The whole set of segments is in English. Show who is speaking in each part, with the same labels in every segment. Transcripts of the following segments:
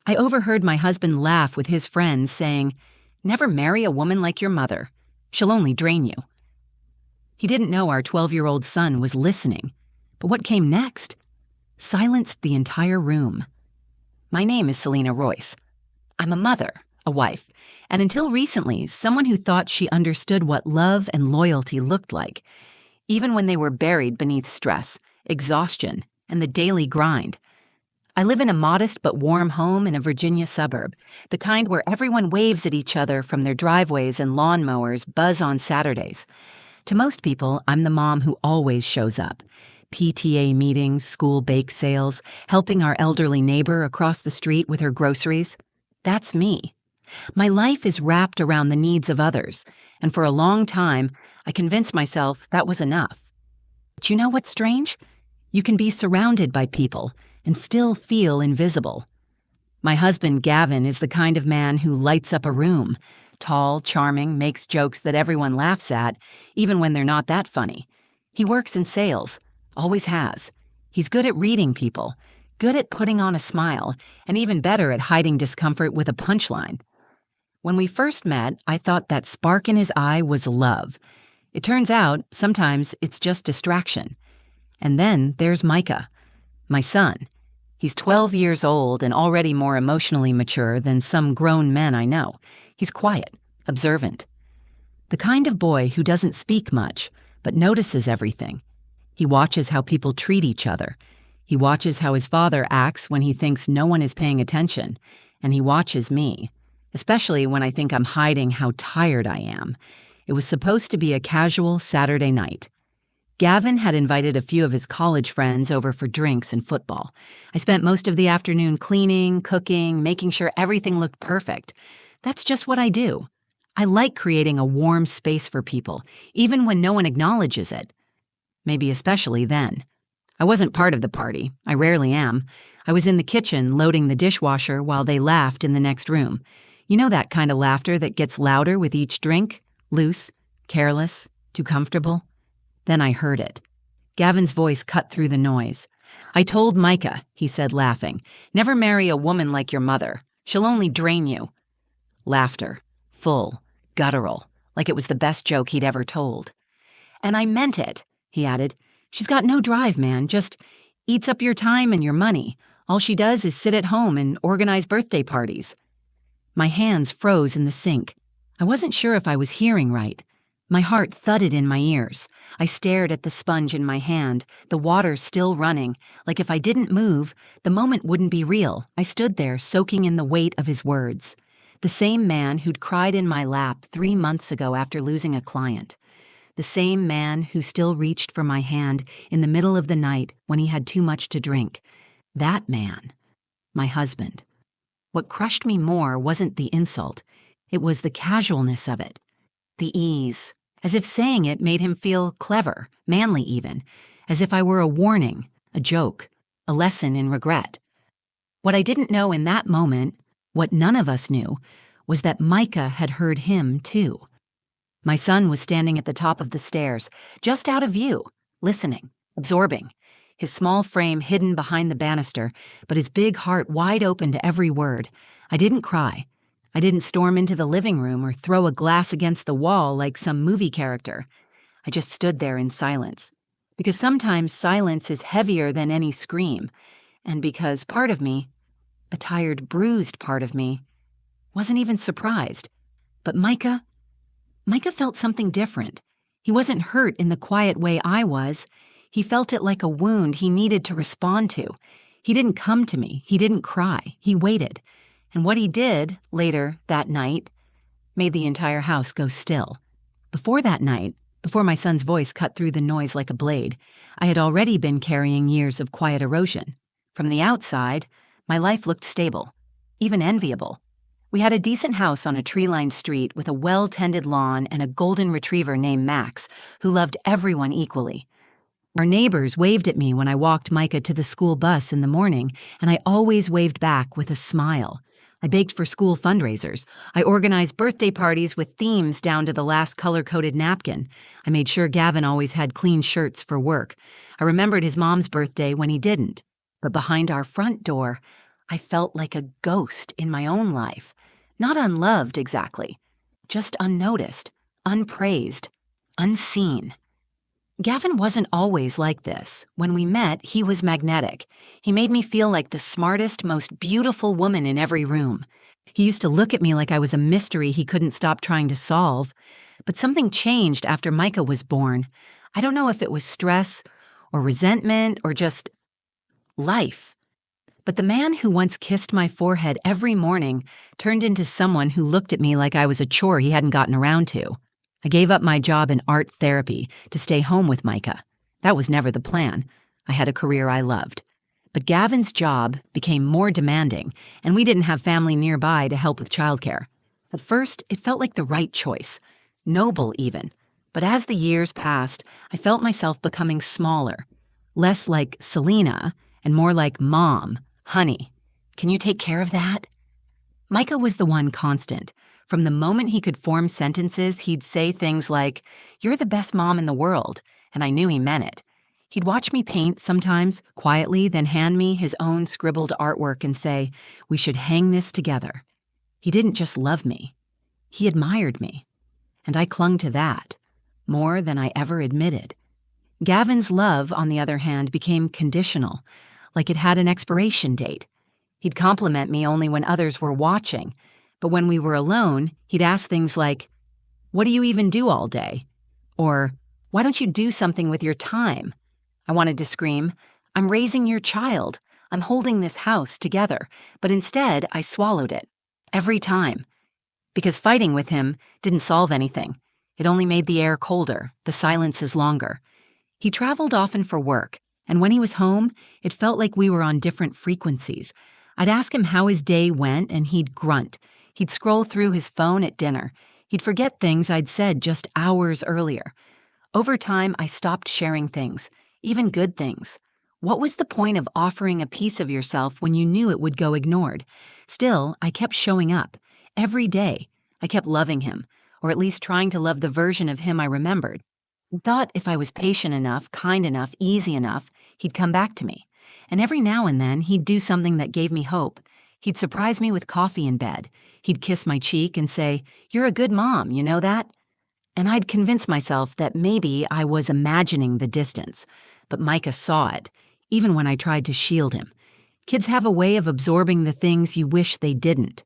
Speaker 1: I overheard my husband laugh with his friends saying, "Never marry a woman like your mother. She'll only drain you." He didn't know our 12-year-old son was listening, but what came next silenced the entire room. My name is Selena Royce. I'm a mother, a wife, and until recently, someone who thought she understood what love and loyalty looked like, even when they were buried beneath stress, exhaustion, and the daily grind. I live in a modest but warm home in a Virginia suburb, the kind where everyone waves at each other from their driveways and lawnmowers buzz on Saturdays. To most people, I'm the mom who always shows up. PTA meetings, school bake sales, helping our elderly neighbor across the street with her groceries. That's me. My life is wrapped around the needs of others, and for a long time, I convinced myself that was enough. But you know what's strange? You can be surrounded by people and still feel invisible. My husband, Gavin, is the kind of man who lights up a room. Tall, charming, makes jokes that everyone laughs at, even when they're not that funny. He works in sales, always has. He's good at reading people, good at putting on a smile, and even better at hiding discomfort with a punchline. When we first met, I thought that spark in his eye was love. It turns out, sometimes it's just distraction. And then there's Micah, my son. He's 12 years old and already more emotionally mature than some grown men I know. He's quiet, observant. The kind of boy who doesn't speak much, but notices everything. He watches how people treat each other. He watches how his father acts when he thinks no one is paying attention. And he watches me, especially when I think I'm hiding how tired I am. It was supposed to be a casual Saturday night. Gavin had invited a few of his college friends over for drinks and football. I spent most of the afternoon cleaning, cooking, making sure everything looked perfect. That's just what I do. I like creating a warm space for people, even when no one acknowledges it. Maybe especially then. I wasn't part of the party. I rarely am. I was in the kitchen loading the dishwasher while they laughed in the next room. You know that kind of laughter that gets louder with each drink? Loose, careless, too comfortable? Then I heard it. Gavin's voice cut through the noise. "I told Micah," he said, laughing, "never marry a woman like your mother. She'll only drain you." Laughter. Full. Guttural. Like it was the best joke he'd ever told. "And I meant it," he added. "She's got no drive, man. Just eats up your time and your money. All she does is sit at home and organize birthday parties." My hands froze in the sink. I wasn't sure if I was hearing right. My heart thudded in my ears. I stared at the sponge in my hand, the water still running, like if I didn't move, the moment wouldn't be real. I stood there, soaking in the weight of his words. The same man who'd cried in my lap 3 months ago after losing a client. The same man who still reached for my hand in the middle of the night when he had too much to drink. That man. My husband. What crushed me more wasn't the insult. It was the casualness of it. The ease. As if saying it made him feel clever, manly even. As if I were a warning, a joke, a lesson in regret. What I didn't know in that moment, what none of us knew, was that Micah had heard him too. My son was standing at the top of the stairs, just out of view, listening, absorbing, his small frame hidden behind the banister, but his big heart wide open to every word. I didn't cry. I didn't storm into the living room or throw a glass against the wall like some movie character. I just stood there in silence. Because sometimes silence is heavier than any scream, and because part of me, a tired, bruised part of me, wasn't even surprised. But Micah felt something different. He wasn't hurt in the quiet way I was. He felt it like a wound he needed to respond to. He didn't come to me. He didn't cry. He waited. And what he did, later, that night, made the entire house go still. Before that night, before my son's voice cut through the noise like a blade, I had already been carrying years of quiet erosion. From the outside, my life looked stable, even enviable. We had a decent house on a tree-lined street with a well-tended lawn and a golden retriever named Max, who loved everyone equally. Our neighbors waved at me when I walked Micah to the school bus in the morning, and I always waved back with a smile. I baked for school fundraisers. I organized birthday parties with themes down to the last color-coded napkin. I made sure Gavin always had clean shirts for work. I remembered his mom's birthday when he didn't. But behind our front door, I felt like a ghost in my own life. Not unloved exactly, just unnoticed, unpraised, unseen. Gavin wasn't always like this. When we met, he was magnetic. He made me feel like the smartest, most beautiful woman in every room. He used to look at me like I was a mystery he couldn't stop trying to solve. But something changed after Micah was born. I don't know if it was stress or resentment or just life. But the man who once kissed my forehead every morning turned into someone who looked at me like I was a chore he hadn't gotten around to. I gave up my job in art therapy to stay home with Micah. That was never the plan. I had a career I loved. But Gavin's job became more demanding, and we didn't have family nearby to help with childcare. At first, it felt like the right choice, noble even. But as the years passed, I felt myself becoming smaller, less like Selena and more like Mom, honey. Can you take care of that? Micah was the one constant. From the moment he could form sentences, he'd say things like, "You're the best mom in the world," and I knew he meant it. He'd watch me paint sometimes, quietly, then hand me his own scribbled artwork and say, "We should hang this together." He didn't just love me. He admired me. And I clung to that, more than I ever admitted. Gavin's love, on the other hand, became conditional, like it had an expiration date. He'd compliment me only when others were watching, but when we were alone, he'd ask things like, "What do you even do all day?" Or, "Why don't you do something with your time?" I wanted to scream, "I'm raising your child. I'm holding this house together." But instead, I swallowed it. Every time. Because fighting with him didn't solve anything. It only made the air colder, the silences longer. He traveled often for work, and when he was home, it felt like we were on different frequencies. I'd ask him how his day went, and he'd grunt. He'd scroll through his phone at dinner. He'd forget things I'd said just hours earlier. Over time, I stopped sharing things, even good things. What was the point of offering a piece of yourself when you knew it would go ignored? Still, I kept showing up. Every day, I kept loving him, or at least trying to love the version of him I remembered. I thought if I was patient enough, kind enough, easy enough, he'd come back to me. And every now and then, he'd do something that gave me hope. He'd surprise me with coffee in bed. He'd kiss my cheek and say, "You're a good mom, you know that?" And I'd convince myself that maybe I was imagining the distance. But Micah saw it, even when I tried to shield him. Kids have a way of absorbing the things you wish they didn't.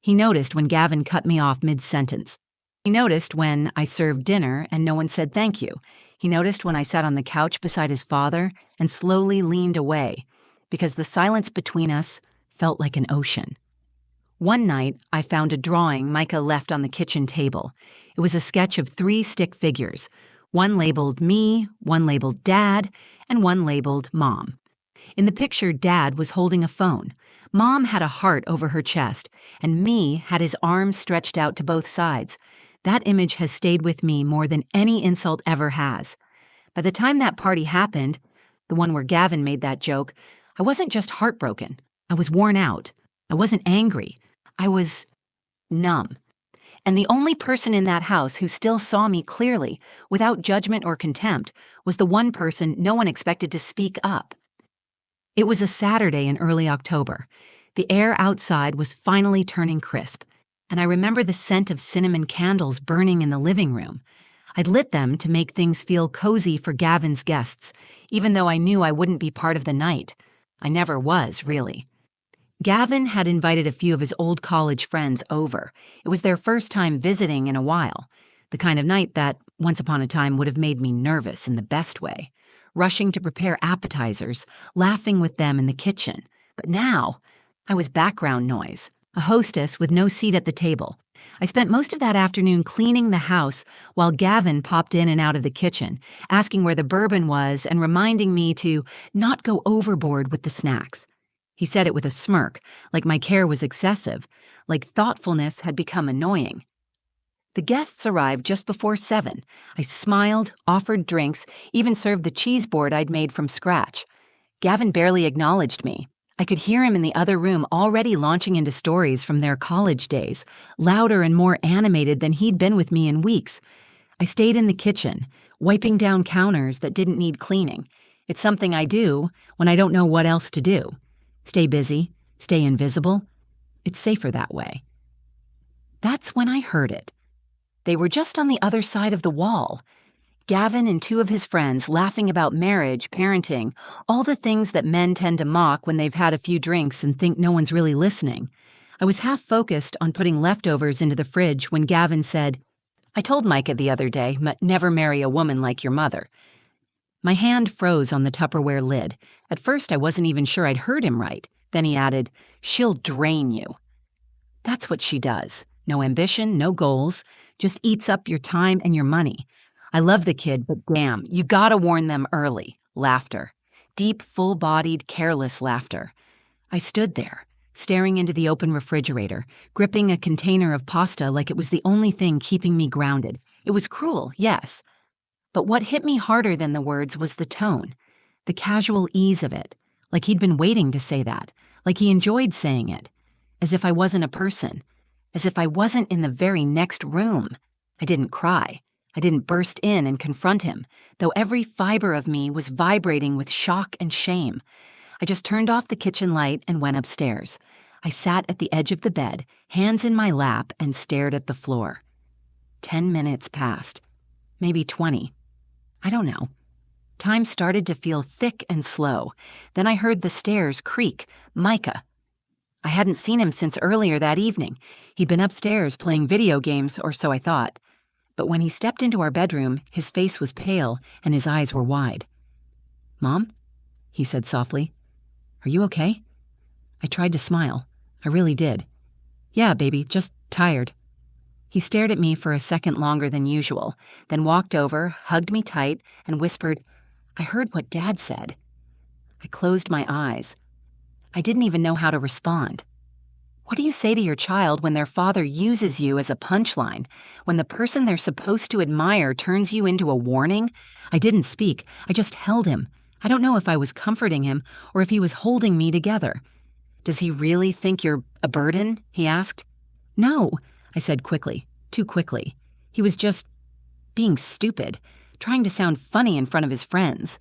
Speaker 1: He noticed when Gavin cut me off mid-sentence. He noticed when I served dinner and no one said thank you. He noticed when I sat on the couch beside his father and slowly leaned away, because the silence between us felt like an ocean. One night, I found a drawing Micah left on the kitchen table. It was a sketch of 3 stick figures, one labeled me, one labeled Dad, and one labeled Mom. In the picture, Dad was holding a phone. Mom had a heart over her chest, and me had his arms stretched out to both sides. That image has stayed with me more than any insult ever has. By the time that party happened, the one where Gavin made that joke, I wasn't just heartbroken. I was worn out. I wasn't angry. I was numb. And the only person in that house who still saw me clearly, without judgment or contempt, was the one person no one expected to speak up. It was a Saturday in early October. The air outside was finally turning crisp, and I remember the scent of cinnamon candles burning in the living room. I'd lit them to make things feel cozy for Gavin's guests, even though I knew I wouldn't be part of the night. I never was, really. Gavin had invited a few of his old college friends over. It was their first time visiting in a while, the kind of night that, once upon a time, would have made me nervous in the best way. Rushing to prepare appetizers, laughing with them in the kitchen. But now, I was background noise, a hostess with no seat at the table. I spent most of that afternoon cleaning the house while Gavin popped in and out of the kitchen, asking where the bourbon was and reminding me to not go overboard with the snacks. He said it with a smirk, like my care was excessive, like thoughtfulness had become annoying. The guests arrived just before 7. I smiled, offered drinks, even served the cheese board I'd made from scratch. Gavin barely acknowledged me. I could hear him in the other room already launching into stories from their college days, louder and more animated than he'd been with me in weeks. I stayed in the kitchen, wiping down counters that didn't need cleaning. It's something I do when I don't know what else to do. Stay busy, Stay invisible? It's safer that way. That's when I heard it. They were just on the other side of the wall. Gavin and two of his friends laughing about marriage, parenting, all the things that men tend to mock when they've had a few drinks and think no one's really listening. I was half focused on putting leftovers into the fridge when Gavin said, "I told Micah the other day, never marry a woman like your mother." My hand froze on the Tupperware lid. At first, I wasn't even sure I'd heard him right. Then he added, "She'll drain you." That's what she does. No ambition, no goals, just eats up your time and your money. I love the kid, but damn, you gotta warn them early. Laughter. Deep, full-bodied, careless laughter. I stood there, staring into the open refrigerator, gripping a container of pasta like it was the only thing keeping me grounded. It was cruel, yes. But what hit me harder than the words was the tone, the casual ease of it, like he'd been waiting to say that, like he enjoyed saying it, as if I wasn't a person, as if I wasn't in the very next room. I didn't cry. I didn't burst in and confront him, though every fiber of me was vibrating with shock and shame. I just turned off the kitchen light and went upstairs. I sat at the edge of the bed, hands in my lap, and stared at the floor. 10 minutes passed. Maybe 20. I don't know. Time started to feel thick and slow. Then I heard the stairs creak. Micah. I hadn't seen him since earlier that evening. He'd been upstairs playing video games, or so I thought. But when he stepped into our bedroom, his face was pale and his eyes were wide. "Mom?" he said softly. "Are you okay?" I tried to smile. I really did. "Yeah, baby, just tired." He stared at me for a second longer than usual, then walked over, hugged me tight, and whispered, "I heard what Dad said." I closed my eyes. I didn't even know how to respond. What do you say to your child when their father uses you as a punchline, when the person they're supposed to admire turns you into a warning? I didn't speak. I just held him. I don't know if I was comforting him or if he was holding me together. "Does he really think you're a burden?" he asked. "No," I said quickly, too quickly. He was just being stupid, trying to sound funny in front of his friends.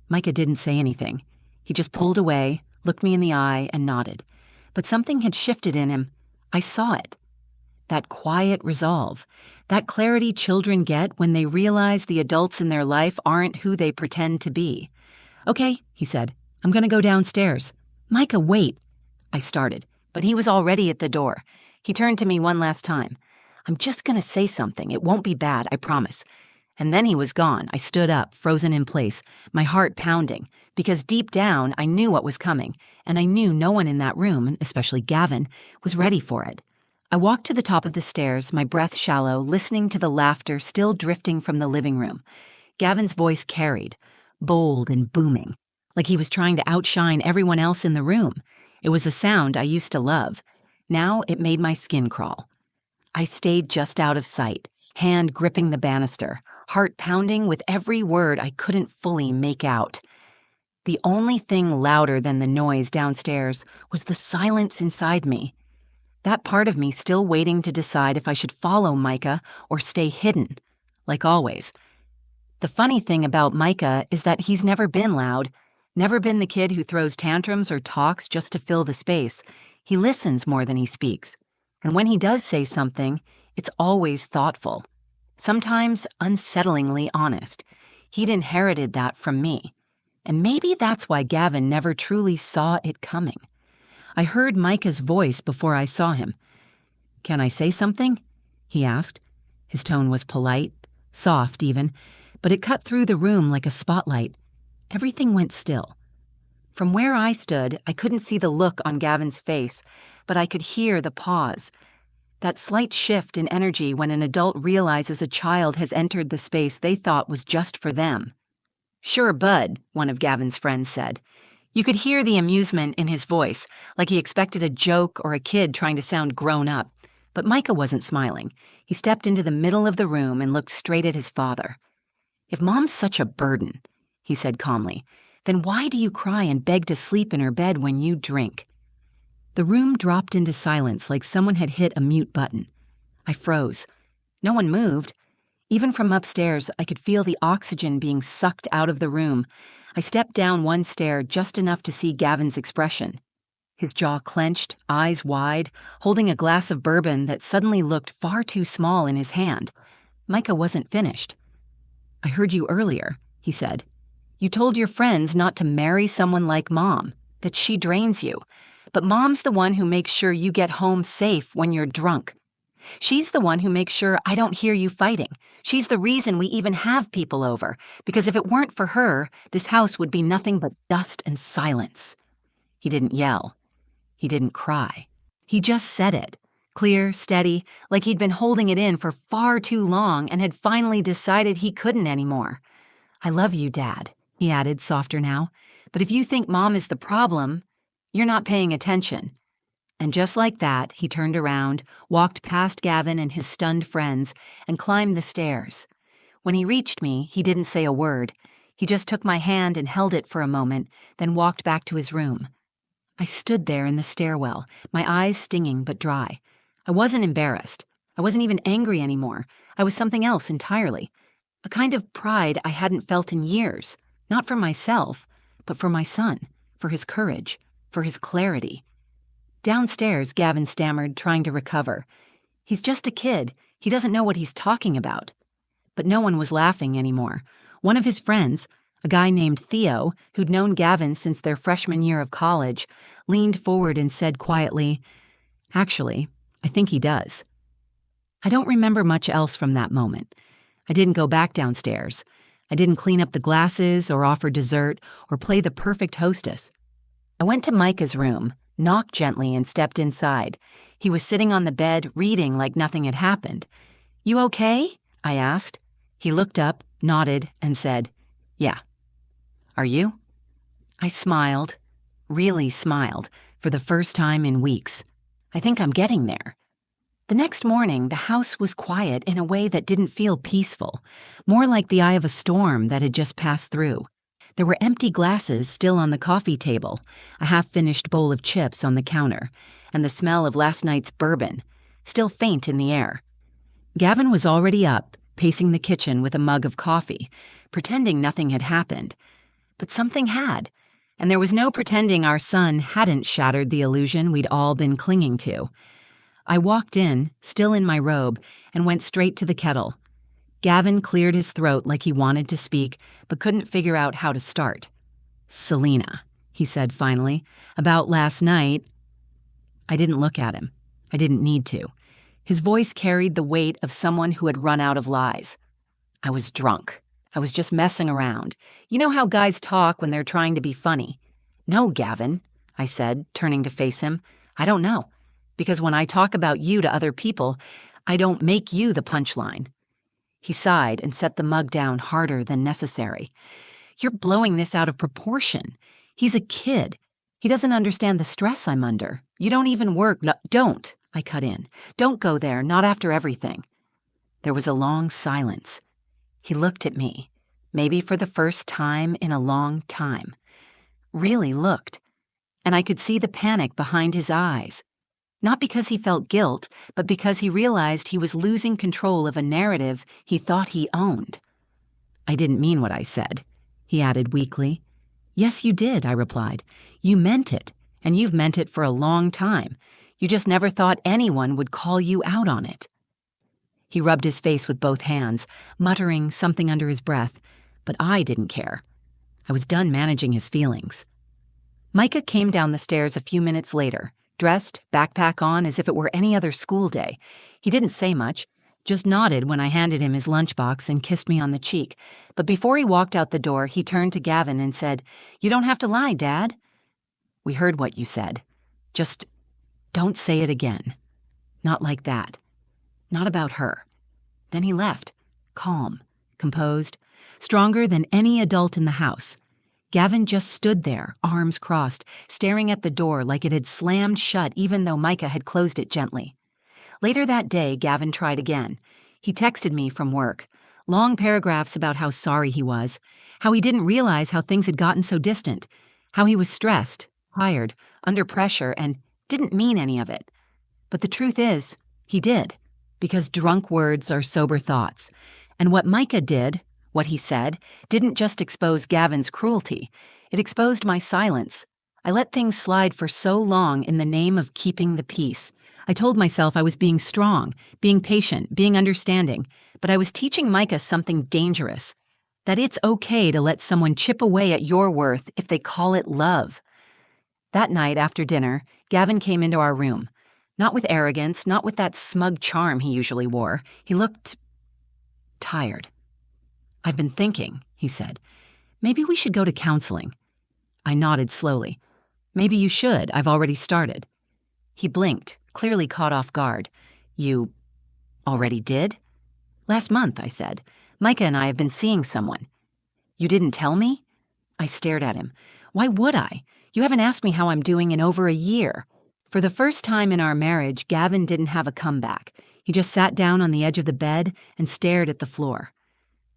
Speaker 1: Micah didn't say anything. He just pulled away, looked me in the eye, and nodded. But something had shifted in him. I saw it. That quiet resolve, that clarity children get when they realize the adults in their life aren't who they pretend to be. "Okay," he said. "I'm gonna go downstairs." "Micah, wait." I started, but he was already at the door. He turned to me one last time. "I'm just gonna say something. It won't be bad, I promise." And then he was gone. I stood up, frozen in place, my heart pounding, because deep down I knew what was coming, and I knew no one in that room, especially Gavin, was ready for it. I walked to the top of the stairs, my breath shallow, listening to the laughter still drifting from the living room. Gavin's voice carried, bold and booming, like he was trying to outshine everyone else in the room. It was a sound I used to love. Now it made my skin crawl. I stayed just out of sight, hand gripping the banister, heart pounding with every word I couldn't fully make out. The only thing louder than the noise downstairs was the silence inside me. That part of me still waiting to decide if I should follow Micah or stay hidden, like always. The funny thing about Micah is that he's never been loud, never been the kid who throws tantrums or talks just to fill the space. He listens more than he speaks. And when he does say something, it's always thoughtful. Sometimes unsettlingly honest. He'd inherited that from me. And maybe that's why Gavin never truly saw it coming. I heard Micah's voice before I saw him. "Can I say something?" he asked. His tone was polite, soft even, but it cut through the room like a spotlight. Everything went still. From where I stood, I couldn't see the look on Gavin's face, but I could hear the pause. That slight shift in energy when an adult realizes a child has entered the space they thought was just for them. "Sure, bud," one of Gavin's friends said. You could hear the amusement in his voice, like he expected a joke or a kid trying to sound grown up. But Micah wasn't smiling. He stepped into the middle of the room and looked straight at his father. "If Mom's such a burden," he said calmly, "then why do you cry and beg to sleep in her bed when you drink?" The room dropped into silence like someone had hit a mute button. I froze. No one moved. Even from upstairs, I could feel the oxygen being sucked out of the room. I stepped down one stair just enough to see Gavin's expression. His jaw clenched, eyes wide, holding a glass of bourbon that suddenly looked far too small in his hand. Micah wasn't finished. "I heard you earlier," he said. "You told your friends not to marry someone like Mom, that she drains you. But Mom's the one who makes sure you get home safe when you're drunk. She's the one who makes sure I don't hear you fighting. She's the reason we even have people over, because if it weren't for her, this house would be nothing but dust and silence." He didn't yell. He didn't cry. He just said it, clear, steady, like he'd been holding it in for far too long and had finally decided he couldn't anymore. "I love you, Dad," he added, softer now. "But if you think Mom is the problem, you're not paying attention." And just like that, he turned around, walked past Gavin and his stunned friends, and climbed the stairs. When he reached me, he didn't say a word. He just took my hand and held it for a moment, then walked back to his room. I stood there in the stairwell, my eyes stinging but dry. I wasn't embarrassed. I wasn't even angry anymore. I was something else entirely. A kind of pride I hadn't felt in years, not for myself, but for my son, for his courage, for his clarity. Downstairs, Gavin stammered, trying to recover. "He's just a kid. He doesn't know what he's talking about." But no one was laughing anymore. One of his friends, a guy named Theo, who'd known Gavin since their freshman year of college, leaned forward and said quietly, "Actually, I think he does." I don't remember much else from that moment. I didn't go back downstairs. I didn't clean up the glasses or offer dessert or play the perfect hostess. I went to Micah's room, knocked gently, and stepped inside. He was sitting on the bed, reading like nothing had happened. "You okay?" I asked. He looked up, nodded, and said, "Yeah. Are you?" I smiled, really smiled, for the first time in weeks. I think I'm getting there. The next morning, the house was quiet in a way that didn't feel peaceful, more like the eye of a storm that had just passed through. There were empty glasses still on the coffee table, a half-finished bowl of chips on the counter, and the smell of last night's bourbon, still faint in the air. Gavin was already up, pacing the kitchen with a mug of coffee, pretending nothing had happened. But something had, and there was no pretending our son hadn't shattered the illusion we'd all been clinging to. I walked in, still in my robe, and went straight to the kettle. Gavin cleared his throat like he wanted to speak, but couldn't figure out how to start. "Selena," he said finally, "about last night." I didn't look at him. I didn't need to. His voice carried the weight of someone who had run out of lies. "I was drunk. I was just messing around. You know how guys talk when they're trying to be funny." "No, Gavin," I said, turning to face him. "I don't know. Because when I talk about you to other people, I don't make you the punchline." He sighed and set the mug down harder than necessary. "You're blowing this out of proportion. He's a kid. He doesn't understand the stress I'm under. You don't even work." "No, don't," I cut in. "Don't go there, not after everything." There was a long silence. He looked at me, maybe for the first time in a long time. Really looked. And I could see the panic behind his eyes. Not because he felt guilt, but because he realized he was losing control of a narrative he thought he owned. "I didn't mean what I said," he added weakly. "Yes, you did," I replied. "You meant it, and you've meant it for a long time. You just never thought anyone would call you out on it." He rubbed his face with both hands, muttering something under his breath, but I didn't care. I was done managing his feelings. Micah came down the stairs a few minutes later, dressed, backpack on, as if it were any other school day. He didn't say much, just nodded when I handed him his lunchbox and kissed me on the cheek. But before he walked out the door, he turned to Gavin and said, "You don't have to lie, Dad." "We heard what you said. Just don't say it again. Not like that. Not about her." Then he left, calm, composed, stronger than any adult in the house. Gavin just stood there, arms crossed, staring at the door like it had slammed shut even though Micah had closed it gently. Later that day, Gavin tried again. He texted me from work, long paragraphs about how sorry he was, how he didn't realize how things had gotten so distant, how he was stressed, tired, under pressure, and didn't mean any of it. But the truth is, he did, because drunk words are sober thoughts. And what Micah did, what he said, didn't just expose Gavin's cruelty. It exposed my silence. I let things slide for so long in the name of keeping the peace. I told myself I was being strong, being patient, being understanding, but I was teaching Micah something dangerous, that it's okay to let someone chip away at your worth if they call it love. That night after dinner, Gavin came into our room. Not with arrogance, not with that smug charm he usually wore. He looked tired. "I've been thinking," he said. "Maybe we should go to counseling." I nodded slowly. "Maybe you should. I've already started." He blinked, clearly caught off guard. "You already did?" "Last month," I said. "Micah and I have been seeing someone." "You didn't tell me?" I stared at him. "Why would I? You haven't asked me how I'm doing in over a year." For the first time in our marriage, Gavin didn't have a comeback. He just sat down on the edge of the bed and stared at the floor.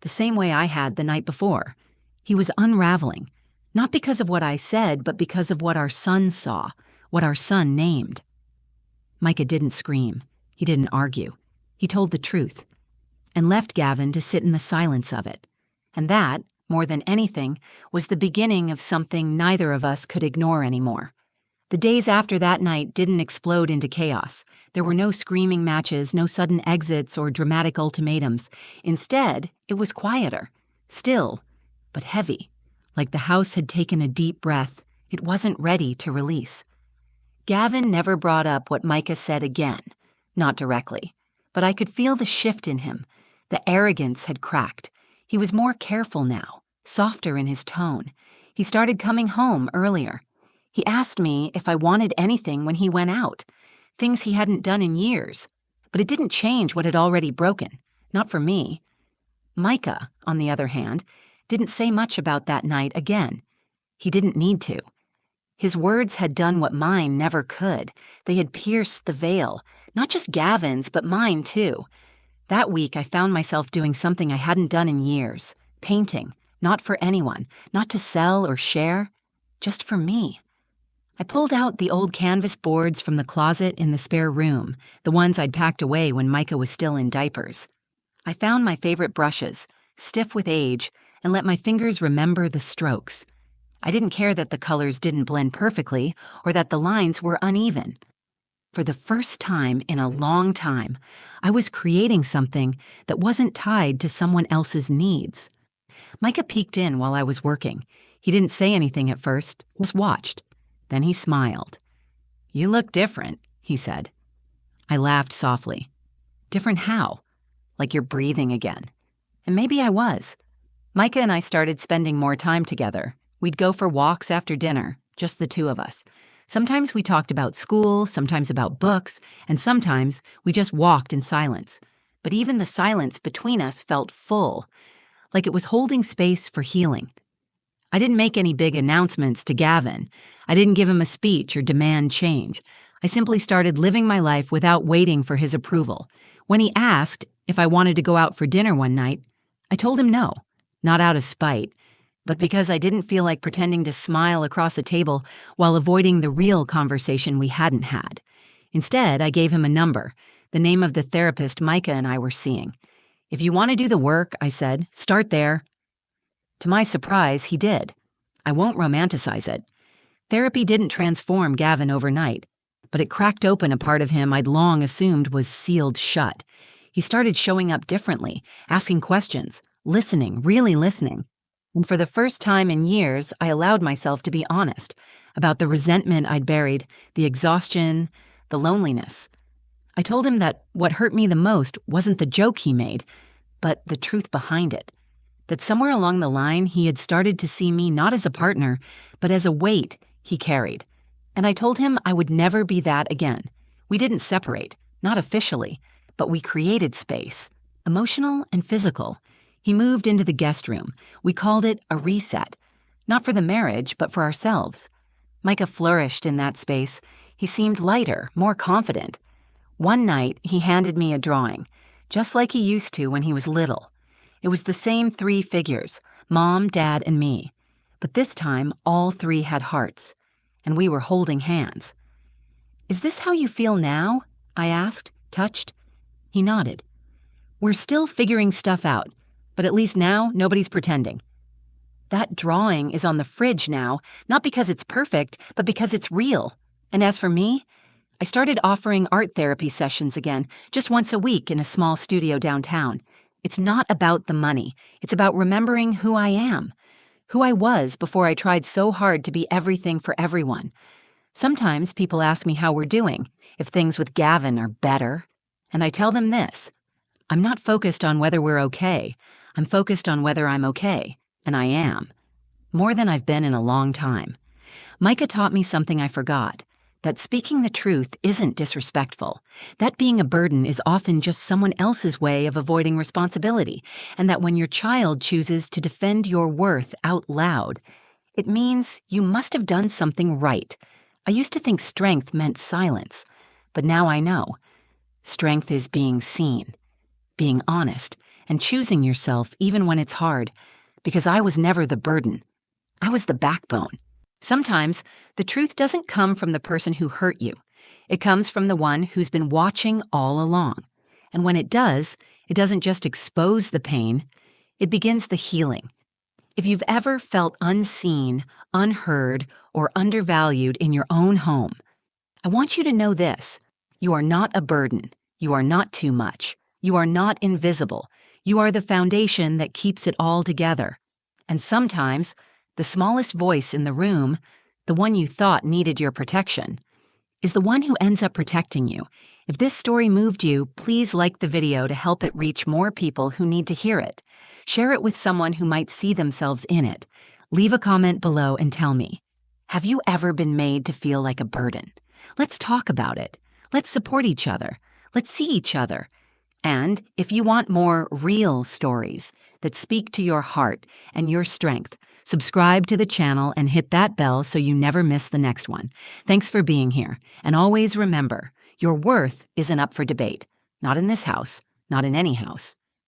Speaker 1: The same way I had the night before. He was unraveling, not because of what I said, but because of what our son saw, what our son named. Micah didn't scream. He didn't argue. He told the truth, and left Gavin to sit in the silence of it. And that, more than anything, was the beginning of something neither of us could ignore anymore. The days after that night didn't explode into chaos. There were no screaming matches, no sudden exits or dramatic ultimatums. Instead, it was quieter, still, but heavy, like the house had taken a deep breath. It wasn't ready to release. Gavin never brought up what Micah said again, not directly, but I could feel the shift in him. The arrogance had cracked. He was more careful now, softer in his tone. He started coming home earlier. He asked me if I wanted anything when he went out, things he hadn't done in years, but it didn't change what had already broken, not for me. Micah, on the other hand, didn't say much about that night again. He didn't need to. His words had done what mine never could. They had pierced the veil, not just Gavin's, but mine too. That week I found myself doing something I hadn't done in years, painting, not for anyone, not to sell or share, just for me. I pulled out the old canvas boards from the closet in the spare room, the ones I'd packed away when Micah was still in diapers. I found my favorite brushes, stiff with age, and let my fingers remember the strokes. I didn't care that the colors didn't blend perfectly or that the lines were uneven. For the first time in a long time, I was creating something that wasn't tied to someone else's needs. Micah peeked in while I was working. He didn't say anything at first, just watched. Then he smiled. "You look different," he said. I laughed softly. "Different how?" "Like you're breathing again." And maybe I was. Micah and I started spending more time together. We'd go for walks after dinner, just the two of us. Sometimes we talked about school, sometimes about books, and sometimes we just walked in silence. But even the silence between us felt full, like it was holding space for healing. I didn't make any big announcements to Gavin. I didn't give him a speech or demand change. I simply started living my life without waiting for his approval. When he asked if I wanted to go out for dinner one night, I told him no, not out of spite, but because I didn't feel like pretending to smile across a table while avoiding the real conversation we hadn't had. Instead, I gave him a number, the name of the therapist Micah and I were seeing. "If you want to do the work," I said, "start there." To my surprise, he did. I won't romanticize it. Therapy didn't transform Gavin overnight, but it cracked open a part of him I'd long assumed was sealed shut. He started showing up differently, asking questions, listening, really listening. And for the first time in years, I allowed myself to be honest about the resentment I'd buried, the exhaustion, the loneliness. I told him that what hurt me the most wasn't the joke he made, but the truth behind it. That somewhere along the line, he had started to see me not as a partner, but as a weight he carried. And I told him I would never be that again. We didn't separate, not officially, but we created space, emotional and physical. He moved into the guest room. We called it a reset, not for the marriage, but for ourselves. Micah flourished in that space. He seemed lighter, more confident. One night, he handed me a drawing, just like he used to when he was little. It was the same 3 figures, Mom, Dad, and me. But this time, all 3 had hearts, and we were holding hands. "Is this how you feel now?" I asked, touched. He nodded. "We're still figuring stuff out, but at least now nobody's pretending." That drawing is on the fridge now, not because it's perfect, but because it's real. And as for me, I started offering art therapy sessions again, just once a week in a small studio downtown. It's not about the money. It's about remembering who I am, who I was before I tried so hard to be everything for everyone. Sometimes people ask me how we're doing, if things with Gavin are better. And I tell them this: I'm not focused on whether we're okay. I'm focused on whether I'm okay. And I am. More than I've been in a long time. Micah taught me something I forgot, that speaking the truth isn't disrespectful, that being a burden is often just someone else's way of avoiding responsibility, and that when your child chooses to defend your worth out loud, it means you must have done something right. I used to think strength meant silence, but now I know. Strength is being seen, being honest, and choosing yourself even when it's hard, because I was never the burden. I was the backbone. Sometimes, the truth doesn't come from the person who hurt you. It comes from the one who's been watching all along. And when it doesn't just expose the pain, it begins the healing. If you've ever felt unseen, unheard, or undervalued in your own home, I want you to know this: you are not a burden. You are not too much. You are not invisible. You are the foundation that keeps it all together. And sometimes, the smallest voice in the room, the one you thought needed your protection, is the one who ends up protecting you. If this story moved you, please like the video to help it reach more people who need to hear it. Share it with someone who might see themselves in it. Leave a comment below and tell me, have you ever been made to feel like a burden? Let's talk about it. Let's support each other. Let's see each other. And if you want more real stories that speak to your heart and your strength, subscribe to the channel and hit that bell so you never miss the next one. Thanks for being here. And always remember, your worth isn't up for debate. Not in this house, not in any house.